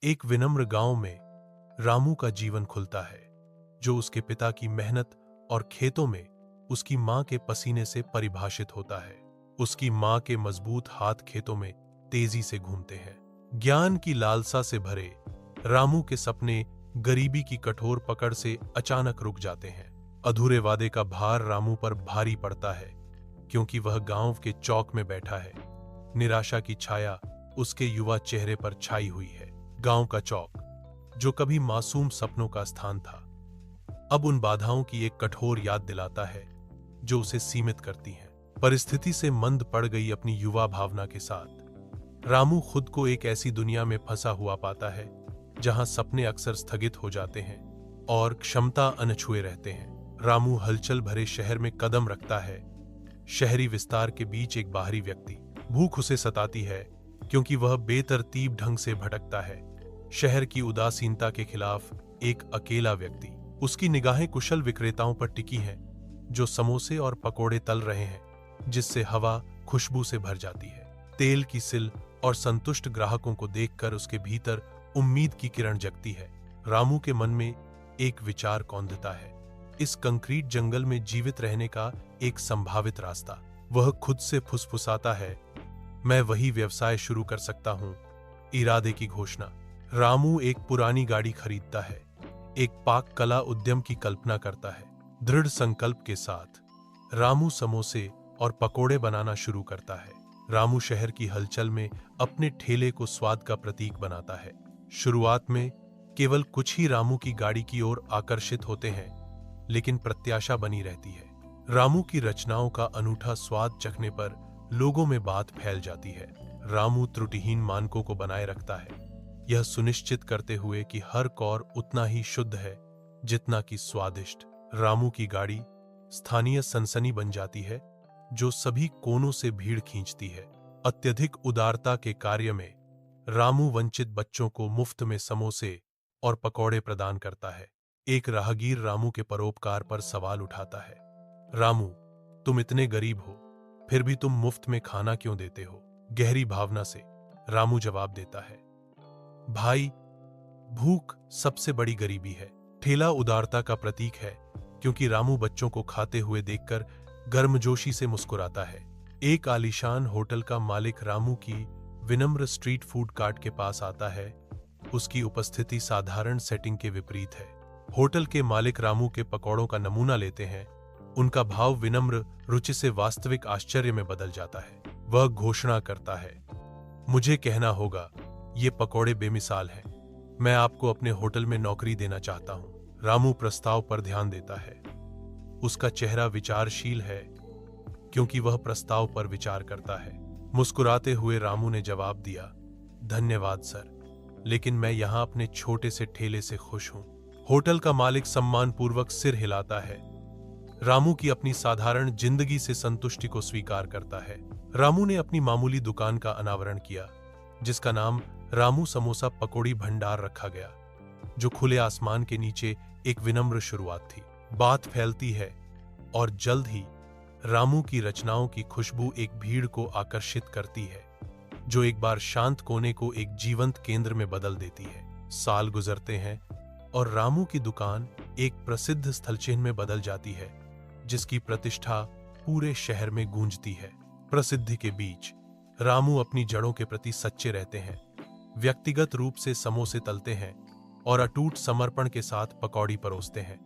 एक विनम्र गांव में रामू का जीवन खुलता है, जो उसके पिता की मेहनत और खेतों में उसकी मां के पसीने से परिभाषित होता है। उसकी मां के मजबूत हाथ खेतों में तेजी से घूमते हैं। ज्ञान की लालसा से भरे रामू के सपने गरीबी की कठोर पकड़ से अचानक रुक जाते हैं। अधूरे वादे का भार रामू पर भारी पड़ता है, क्योंकि वह गांव के चौक में बैठा है। निराशा की छाया उसके युवा चेहरे पर छाई हुई है। गांव का चौक, जो कभी मासूम सपनों का स्थान था, अब उन बाधाओं की एक कठोर याद दिलाता है जो उसे सीमित करती हैं। परिस्थिति से मंद पड़ गई अपनी युवा भावना के साथ रामू खुद को एक ऐसी दुनिया में फंसा हुआ पाता है जहां सपने अक्सर स्थगित हो जाते हैं और क्षमता अनछुए रहते हैं। रामू हलचल भरे शहर में कदम रखता है। शहरी विस्तार के बीच एक बाहरी व्यक्ति। भूख उसे सताती है, क्योंकि वह बेतरतीब ढंग से भटकता है। शहर की उदासीनता के खिलाफ एक अकेला व्यक्ति। उसकी निगाहें कुशल विक्रेताओं पर टिकी हैं, जो समोसे और पकोड़े तल रहे हैं, जिससे हवा खुशबू से भर जाती है। तेल की सिल और संतुष्ट ग्राहकों को देखकर उसके भीतर उम्मीद की किरण जगती है। रामू के मन में एक विचार कौंधता है, इस कंक्रीट जंगल में जीवित रहने का एक संभावित रास्ता। वह खुद से फुसफुसाता है, मैं वही व्यवसाय शुरू कर सकता हूं। इरादे की घोषणा। रामू एक पुरानी गाड़ी खरीदता है, एक पाक कला उद्यम की कल्पना करता है। दृढ़ संकल्प के साथ रामू समोसे और पकोड़े बनाना शुरू करता है। रामू शहर की हलचल में अपने ठेले को स्वाद का प्रतीक बनाता है। शुरुआत में केवल कुछ ही रामू की गाड़ी की ओर आकर्षित होते हैं, लेकिन प्रत्याशा बनी रहती है। रामू की रचनाओं का अनूठा स्वाद चखने पर लोगों में बात फैल जाती है। रामू त्रुटिहीन मानकों को बनाए रखता है, यह सुनिश्चित करते हुए कि हर कौर उतना ही शुद्ध है जितना कि स्वादिष्ट। रामू की गाड़ी स्थानीय सनसनी बन जाती है, जो सभी कोनों से भीड़ खींचती है। अत्यधिक उदारता के कार्य में रामू वंचित बच्चों को मुफ्त में समोसे और पकौड़े प्रदान करता है। एक राहगीर रामू के परोपकार पर सवाल उठाता है, रामू, तुम इतने गरीब हो, फिर भी तुम मुफ्त में खाना क्यों देते हो? गहरी भावना से रामू जवाब देता है, भाई, भूख सबसे बड़ी गरीबी है। ठेला उदारता का प्रतीक है, क्योंकि रामू बच्चों को खाते हुए देखकर गर्मजोशी से मुस्कुराता है। एक आलीशान होटल का मालिक रामू की विनम्र स्ट्रीट फूड कार्ट के पास आता है। उसकी उपस्थिति साधारण सेटिंग के विपरीत है। होटल के मालिक रामू के पकौड़ों का नमूना लेते हैं। उनका भाव विनम्र रुचि से वास्तविक आश्चर्य में बदल जाता है। वह घोषणा करता है, मुझे कहना होगा, ये पकौड़े बेमिसाल हैं। मैं आपको अपने होटल में नौकरी देना चाहता हूं। रामू प्रस्ताव पर ध्यान देता है। उसका चेहरा विचारशील है, क्योंकि वह प्रस्ताव पर विचार करता है। मुस्कुराते हुए रामू ने जवाब दिया, धन्यवाद सर, लेकिन मैं यहां अपने छोटे से ठेले से खुश हूं। होटल का मालिक सम्मानपूर्वक सिर हिलाता है। रामू की अपनी साधारण जिंदगी से संतुष्टि को स्वीकार करता है। रामू ने अपनी मामूली दुकान का अनावरण किया, जिसका नाम रामू समोसा पकौड़ी भंडार रखा गया, जो खुले आसमान के नीचे एक विनम्र शुरुआत थी। बात फैलती है और जल्द ही रामू की रचनाओं की खुशबू एक भीड़ को आकर्षित करती है, जो एक बार शांत कोने को एक जीवंत केंद्र में बदल देती है। साल गुजरते हैं और रामू की दुकान एक प्रसिद्ध स्थलचिह्न में बदल जाती है, जिसकी प्रतिष्ठा पूरे शहर में गूंजती है। प्रसिद्धि के बीच रामू अपनी जड़ों के प्रति सच्चे रहते हैं। व्यक्तिगत रूप से समोसे तलते हैं और अटूट समर्पण के साथ पकौड़ी परोसते हैं।